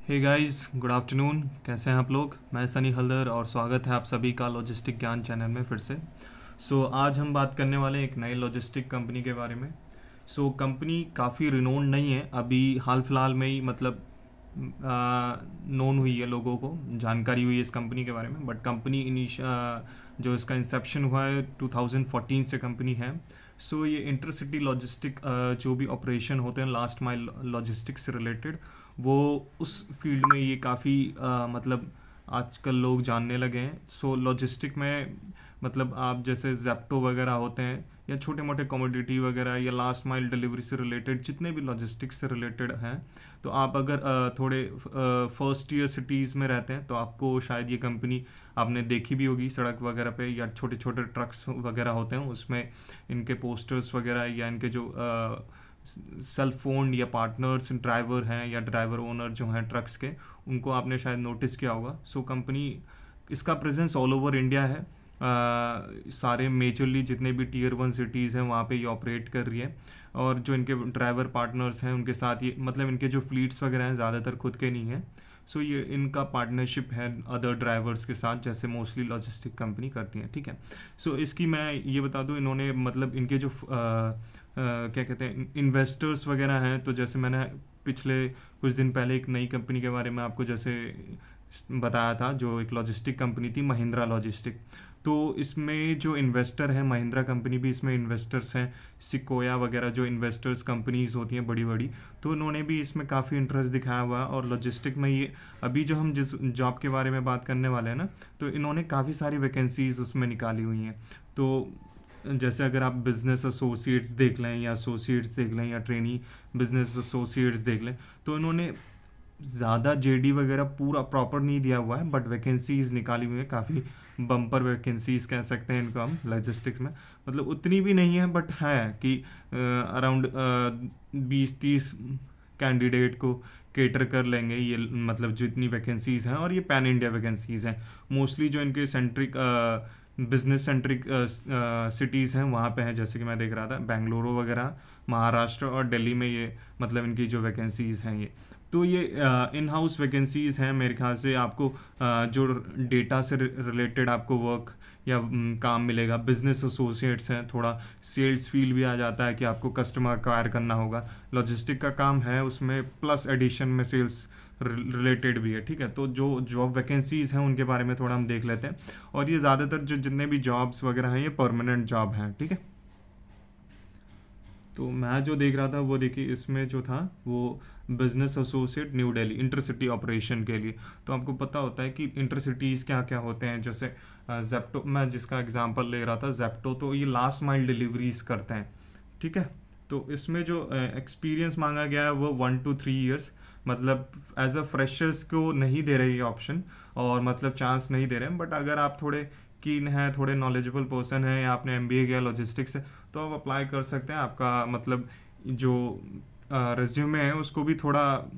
Hey guys, good afternoon. कैसे हैं आप लोग? मैं सनी हल्दर और स्वागत है आप सभी का लॉजिस्टिक ज्ञान चैनल में फिर से। आज हम बात करने वाले हैं एक नई लॉजिस्टिक कंपनी के बारे में। कंपनी काफ़ी रिनोन्ड नहीं है, अभी हाल फिलहाल में ही मतलब नोन हुई है, लोगों को जानकारी हुई है इस कंपनी के बारे में। बट कंपनी जो इसका इंसेप्शन हुआ है 2014 से कंपनी है। ये इंटरसिटी लॉजिस्टिक जो भी ऑपरेशन होते हैं लास्ट माइल लॉजिस्टिक्स से रिलेटेड, वो उस फील्ड में ये काफ़ी मतलब आजकल लोग जानने लगे हैं। लॉजिस्टिक में मतलब आप जैसे जेप्टो वगैरह होते हैं या छोटे मोटे कमोडिटी वगैरह या लास्ट माइल डिलीवरी से रिलेटेड जितने भी लॉजिस्टिक्स से रिलेटेड हैं, तो आप अगर थोड़े फर्स्ट ईयर सिटीज़ में रहते हैं तो आपको शायद ये कंपनी आपने देखी भी होगी सड़क वगैरह पे, या छोटे छोटे ट्रक्स वगैरह होते हैं उसमें इनके पोस्टर्स वगैरह या इनके जो सेल्फ ओन्ड या पार्टनर्स ड्राइवर हैं या ड्राइवर ओनर जो हैं ट्रक्स के, उनको आपने शायद नोटिस किया होगा। कंपनी इसका प्रेजेंस ऑल ओवर इंडिया है। सारे मेजरली जितने भी टीयर 1 सिटीज़ हैं वहाँ पे ये ऑपरेट कर रही है। और जो इनके ड्राइवर पार्टनर्स हैं उनके साथ ये मतलब इनके जो फ्लीट्स वगैरह हैं ज़्यादातर खुद के नहीं हैं। ये इनका पार्टनरशिप है अदर ड्राइवर्स के साथ, जैसे मोस्टली लॉजिस्टिक कंपनी करती हैं। ठीक है। इसकी मैं ये बता दूं, इन्होंने मतलब इनके जो क्या कहते हैं इन्वेस्टर्स वगैरह हैं, तो जैसे मैंने पिछले कुछ दिन पहले एक नई कंपनी के बारे में आपको जैसे बताया था, जो एक लॉजिस्टिक कंपनी थी महिंद्रा लॉजिस्टिक। तो इसमें जो इन्वेस्टर हैं, महिंद्रा कंपनी भी इसमें इन्वेस्टर्स हैं, सिकोया वगैरह जो इन्वेस्टर्स कंपनीज होती हैं बड़ी बड़ी, तो इन्होंने भी इसमें काफ़ी इंटरेस्ट दिखाया हुआ है। और लॉजिस्टिक में ये अभी जो हम जिस जॉब के बारे में बात करने वाले हैं ना, तो इन्होंने काफ़ी सारी वैकेंसीज उसमें निकाली हुई हैं। तो जैसे अगर आप बिजनेस एसोसिएट्स देख लें या एसोसिएट्स देख लें या ट्रेनी बिजनेस एसोसिएट्स देख लें, तो इन्होंने ज़्यादा जेडी वगैरह पूरा प्रॉपर नहीं दिया हुआ है, बट वैकेंसीज निकाली हुई है, काफ़ी बम्पर वैकेंसीज कह सकते हैं इनको हम लॉजिस्टिक्स में। मतलब उतनी भी नहीं है, बट है कि अराउंड 20-30 कैंडिडेट को केटर कर लेंगे ये, मतलब जितनी वैकेंसीज़ हैं। और ये पैन इंडिया वैकेंसीज़ हैं मोस्टली, जो इनके सेंट्रिक बिजनेस सेंट्रिक सिटीज़ हैं वहाँ पे हैं। जैसे कि मैं देख रहा था बेंगलुरु वगैरह, महाराष्ट्र और दिल्ली में ये मतलब इनकी जो वैकेंसीज़ हैं ये, तो ये इन हाउस वैकेंसीज़ हैं। मेरे ख्याल से आपको जो डेटा से रिलेटेड आपको वर्क या काम मिलेगा। बिजनेस एसोसिएट्स हैं, थोड़ा सेल्स फील्ड भी आ जाता है कि आपको कस्टमर अक्वायर करना होगा। लॉजिस्टिक का काम है उसमें, प्लस एडिशन में सेल्स रिलेटेड भी है। ठीक है। तो जो जॉब वैकेंसीज़ हैं उनके बारे में थोड़ा हम देख लेते हैं। और ये ज़्यादातर जो जितने भी जॉब्स वगैरह हैं ये परमानेंट जॉब हैं। ठीक है। तो मैं जो देख रहा था वो देखिए, इसमें जो था वो business associate new Delhi intercity operation के लिए। तो आपको पता होता है कि इंटरसिटीज़ क्या क्या होते हैं। जैसे जेप्टो, मैं जिसका एग्जांपल ले रहा था जेप्टो, तो ये लास्ट माइल डिलीवरीज करते हैं। ठीक है। तो इसमें जो एक्सपीरियंस मांगा गया है वो 1 to 3 years, मतलब एज अ फ्रेशर्स को नहीं दे रहे ये ऑप्शन, और मतलब चांस नहीं दे रहे हैं। बट अगर आप थोड़े कीन हैं, थोड़े नॉलेजेबल पर्सन हैं, या आपने एमबीए किया लॉजिस्टिक्स से, तो आप अप्लाई कर सकते हैं। आपका मतलब जो रिज्यूमे है उसको भी थोड़ा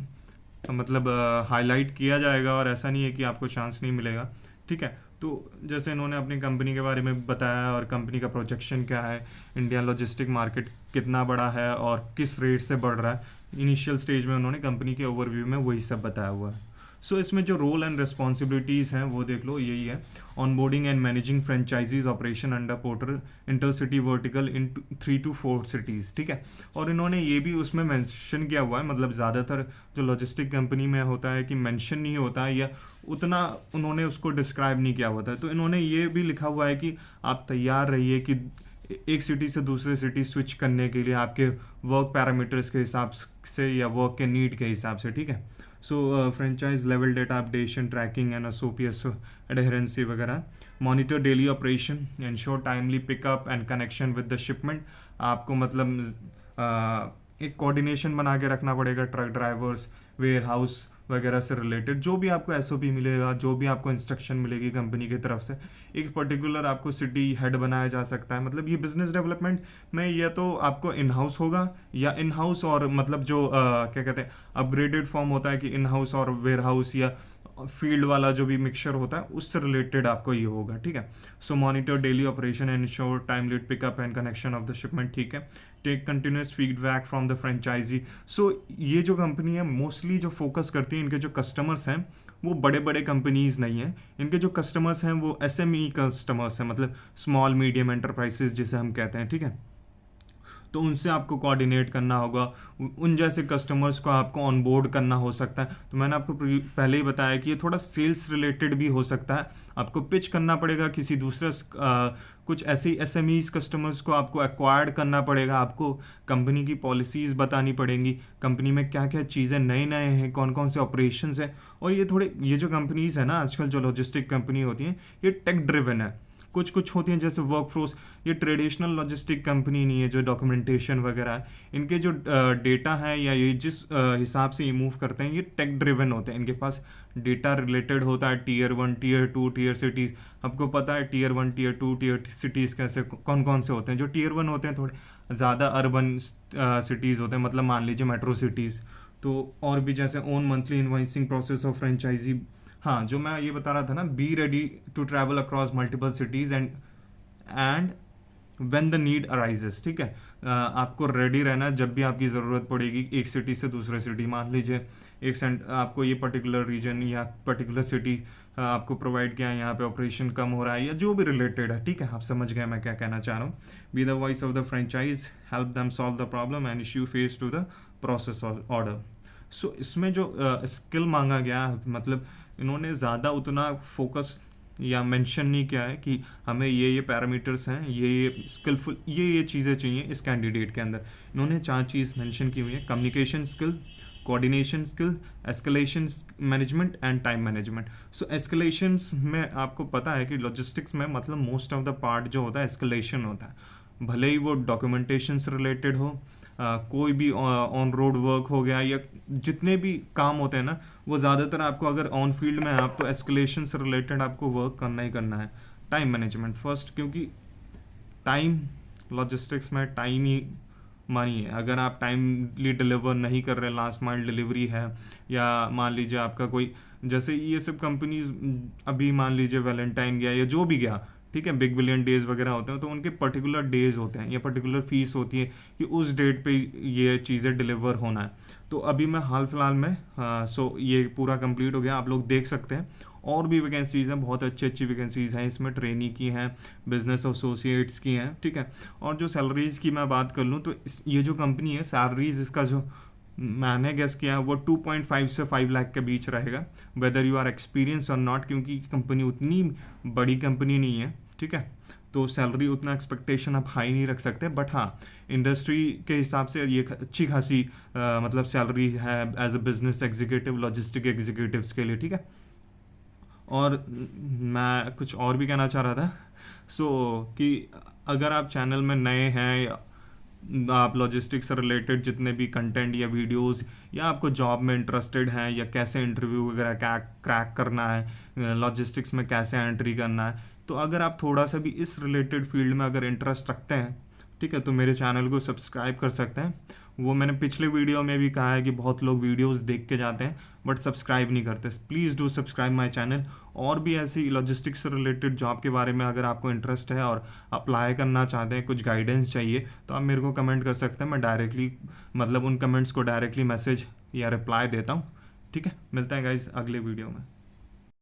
मतलब हाईलाइट किया जाएगा, और ऐसा नहीं है कि आपको चांस नहीं मिलेगा। ठीक है। तो जैसे इन्होंने अपनी कंपनी के बारे में बताया और कंपनी का प्रोजेक्शन क्या है, इंडिया लॉजिस्टिक मार्केट कितना बड़ा है और किस रेट से बढ़ रहा है, इनिशियल स्टेज में उन्होंने कंपनी के ओवरव्यू में वही सब बताया हुआ है। इसमें जो रोल एंड रिस्पॉन्सिबिलिटीज़ हैं वो देख लो, यही है। Onboarding and managing franchises operation under porter intercity vertical in 3 to 4 cities. ठीक है। और इन्होंने ये भी उसमें मेंशन किया हुआ है, मतलब ज़्यादातर जो लॉजिस्टिक कंपनी में होता है कि मेंशन नहीं होता है, या उतना उन्होंने उसको डिस्क्राइब नहीं किया होता है। तो इन्होंने ये भी लिखा हुआ है कि आप तैयार रहिए कि एक सिटी से दूसरे सिटी स्विच करने के लिए आपके वर्क पैरामीटर्स के हिसाब से या वर्क के नीड के हिसाब से। ठीक है। Franchise level data updation, tracking and SOPs adherence वगैरह, monitor daily operation, ensure timely pickup and connection with the shipment. आपको मतलब एक कोऑर्डिनेशन बना के रखना पड़ेगा ट्रक ड्राइवर्स, वेयर हाउस वगैरह से रिलेटेड। जो भी आपको एसओपी मिलेगा, जो भी आपको इंस्ट्रक्शन मिलेगी कंपनी की तरफ से, एक पर्टिकुलर आपको सिटी हेड बनाया जा सकता है। मतलब ये बिजनेस डेवलपमेंट में या तो आपको इन हाउस होगा या इन हाउस, और मतलब जो क्या कहते हैं अपग्रेडेड फॉर्म होता है कि इन हाउस और वेयर हाउस या फील्ड वाला जो भी मिक्सचर होता है उससे रिलेटेड आपको ये होगा। ठीक है। Monitor daily operation and ensure timely pickup and connection of the shipment. ठीक है। Take continuous feedback from the franchisee. So ये जो कंपनी है मोस्टली जो फोकस करती है, इनके जो कस्टमर्स हैं वो बड़े बड़े कंपनीज नहीं हैं, इनके जो कस्टमर्स हैं वो एसएमई कस्टमर्स हैं, मतलब स्मॉल मीडियम एंटरप्राइजेज जिसे हम कहते हैं, ठीक है। तो उनसे आपको कोऑर्डिनेट करना होगा, उन जैसे कस्टमर्स को आपको ऑनबोर्ड करना हो सकता है। तो मैंने आपको पहले ही बताया कि ये थोड़ा सेल्स रिलेटेड भी हो सकता है, आपको पिच करना पड़ेगा किसी दूसरे कुछ ऐसे एसएमईज कस्टमर्स को आपको एक्वायर्ड करना पड़ेगा, आपको कंपनी की पॉलिसीज़ बतानी पड़ेंगी, कंपनी में क्या क्या चीज़ें नए नए हैं, कौन कौन से ऑपरेशंस हैं। और ये जो कंपनीज़ है ना आजकल, जो लॉजिस्टिक कंपनी होती हैं, ये टेक ड्रिवन है। कुछ कुछ होती हैं जैसे वर्कफोर्स, ये ट्रेडिशनल लॉजिस्टिक कंपनी नहीं है जो डॉक्यूमेंटेशन वगैरह है, इनके जो डेटा है या ये जिस हिसाब से ये मूव करते हैं, ये टेक ड्रिवन होते हैं। इनके पास डेटा रिलेटेड होता है टीयर 1, टीयर 2, टीयर सिटीज़। आपको पता है टीयर 1, टीयर 2, टीयर सिटीज़ कैसे कौन कौन से होते हैं। जो टीयर 1 होते हैं थोड़े ज़्यादा अर्बन सिटीज़ होते हैं, मतलब मान लीजिए मेट्रो सिटीज़। तो और भी जैसे own monthly invoicing process of franchisee. हाँ, जो मैं ये बता रहा था ना, be ready to travel across multiple cities and when the need arises, ठीक है। आपको रेडी रहना है जब भी आपकी ज़रूरत पड़ेगी एक सिटी से दूसरे सिटी। मान लीजिए आपको ये पर्टिकुलर रीजन या पर्टिकुलर सिटी आपको प्रोवाइड किया है, यहाँ पे ऑपरेशन कम हो रहा है या जो भी रिलेटेड है, ठीक है। आप समझ गए मैं क्या कहना चाह रहा हूँ। Be the voice of the franchise, help them solve the problem and issue face to the process order. So इसमें जो स्किल मांगा गया, मतलब इन्होंने ज़्यादा उतना फोकस या मेंशन नहीं किया है कि हमें ये पैरामीटर्स हैं, ये स्किलफुल, ये चीज़ें चाहिए इस कैंडिडेट के अंदर। इन्होंने 4 चीज़ मेंशन की हुई है: communication skill, coordination skill, escalation management and time management. So escalations में आपको पता है कि लॉजिस्टिक्स में मतलब मोस्ट ऑफ द पार्ट जो होता है एस्केलेशन होता है, भले ही वो डॉक्यूमेंटेशन से रिलेटेड हो, कोई भी ऑन रोड वर्क हो गया, या जितने भी काम होते हैं ना, वो ज़्यादातर आपको अगर ऑन फील्ड में है आप, तो एस्केलेशन से रिलेटेड आपको वर्क करना ही करना है। टाइम मैनेजमेंट फर्स्ट, क्योंकि टाइम लॉजिस्टिक्स में टाइम ही मनी है। अगर आप टाइमली डिलीवर नहीं कर रहे, लास्ट माइल डिलीवरी है, या मान लीजिए आपका कोई, जैसे ये सब कंपनीज अभी मान लीजिए वैलेंटाइन गया या जो भी गया, ठीक है, बिग बिलियन डेज वगैरह होते हैं, तो उनके पर्टिकुलर डेज होते हैं या पर्टिकुलर फीस होती है कि उस डेट पे ये चीज़ें डिलीवर होना है। तो अभी मैं हाल फिलहाल में सो ये पूरा कंप्लीट हो गया, आप लोग देख सकते हैं। और भी वैकेंसीज़ हैं, बहुत अच्छी अच्छी वैकेंसीज़ हैं इसमें, ट्रेनी की हैं, बिजनेस एसोसिएट्स की हैं, ठीक है। और जो सैलरीज़ की मैं बात कर लूँ तो ये जो कंपनी है, सैलरीज़ इसका जो मैंने गेस किया है वो 2.5 से 5 लाख के बीच रहेगा, वेदर यू आर एक्सपीरियंस और नॉट, क्योंकि कंपनी उतनी बड़ी कंपनी नहीं है, ठीक है। तो सैलरी उतना एक्सपेक्टेशन आप हाई नहीं रख सकते, बट हाँ इंडस्ट्री के हिसाब से ये अच्छी खासी मतलब सैलरी है as a business executive, logistic executives के लिए, ठीक है। और मैं कुछ और भी कहना चाह रहा था, कि अगर आप चैनल में नए हैं, या आप लॉजिस्टिक्स से रिलेटेड जितने भी कंटेंट या वीडियोस, या आपको जॉब में इंटरेस्टेड हैं, या कैसे इंटरव्यू वगैरह क्रैक करना है, लॉजिस्टिक्स में कैसे एंट्री करना है, तो अगर आप थोड़ा सा भी इस रिलेटेड फील्ड में अगर इंटरेस्ट रखते हैं, ठीक है, तो मेरे चैनल को सब्सक्राइब कर सकते हैं। वो मैंने पिछले वीडियो में भी कहा है कि बहुत लोग वीडियोस देख के जाते हैं बट सब्सक्राइब नहीं करते। Please do subscribe my channel. और भी ऐसी लॉजिस्टिक्स से रिलेटेड जॉब के बारे में अगर आपको इंटरेस्ट है और अप्लाई करना चाहते हैं, कुछ गाइडेंस चाहिए, तो आप मेरे को कमेंट कर सकते हैं। मैं डायरेक्टली मतलब उन कमेंट्स को डायरेक्टली मैसेज या रिप्लाई देता हूँ, ठीक है। मिलते हैं गाइज अगले वीडियो में।